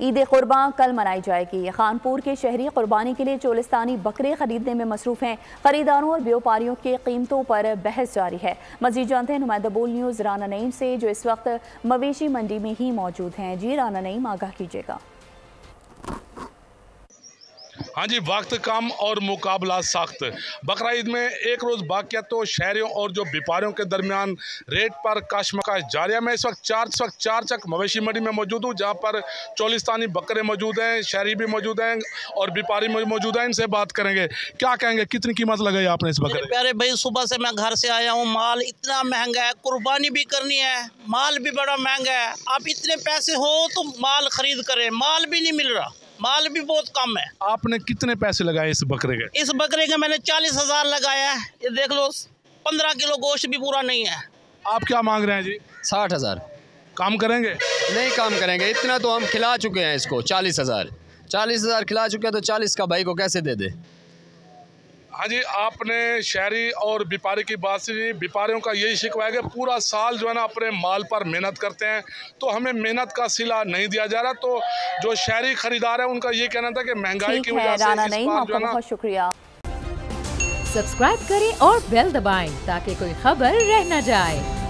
ईद कुर्बान कल मनाई जाएगी। खानपुर के शहरी कुर्बानी के लिए चोलिस्तानी बकरे खरीदने में मसरूफ हैं। खरीदारों और व्यापारियों के कीमतों पर बहस जारी है। मजीद जानते हैं नुमाइंदा बोल न्यूज़ राना नईम से, जो इस वक्त मवेशी मंडी में ही मौजूद हैं। जी राना नईम, आगाह कीजिएगा। हाँ जी, वक्त कम और मुकाबला सख्त। बकरा ईद में एक रोज़ बाकी तो शहरियों और जो व्यापारियों के दरमियान रेट पर कशमकश जारी है। मैं इस वक्त चार चक मवेशी मंडी में मौजूद हूँ, जहाँ पर चोलिस्तानी बकरे मौजूद हैं, शहरी भी मौजूद हैं और व्यापारी मौजूद हैं। इनसे बात करेंगे। क्या कहेंगे, कितनी कीमत लगाई आपने इस बकरे? प्यारे भाई, सुबह से मैं घर से आया हूँ, माल इतना महंगा है, कुर्बानी भी करनी है, माल भी बड़ा महंगा है। आप इतने पैसे हो तो माल खरीद करें, माल भी नहीं मिल रहा, माल भी बहुत कम है। आपने कितने पैसे लगाए इस बकरे के? इस बकरे के मैंने 40,000 लगाया है। ये देख लो, 15 किलो गोश्त भी पूरा नहीं है। आप क्या मांग रहे हैं जी? 60,000। काम करेंगे? नहीं काम करेंगे, इतना तो हम खिला चुके हैं इसको। 40,000 खिला चुके हैं, तो 40 का भाई को कैसे दे दे? हाँ जी, आपने शहरी और व्यापारी की बात सुनी। व्यापारियों का यही शिकवा है कि पूरा साल जो है ना अपने माल पर मेहनत करते हैं, तो हमें मेहनत का सिला नहीं दिया जा रहा। तो जो शहरी खरीदार है उनका ये कहना था कि महंगाई की वजह से राना नईम, आपका बहुत शुक्रिया। सब्सक्राइब करें और बेल दबाएं ताकि कोई खबर रह न जाए।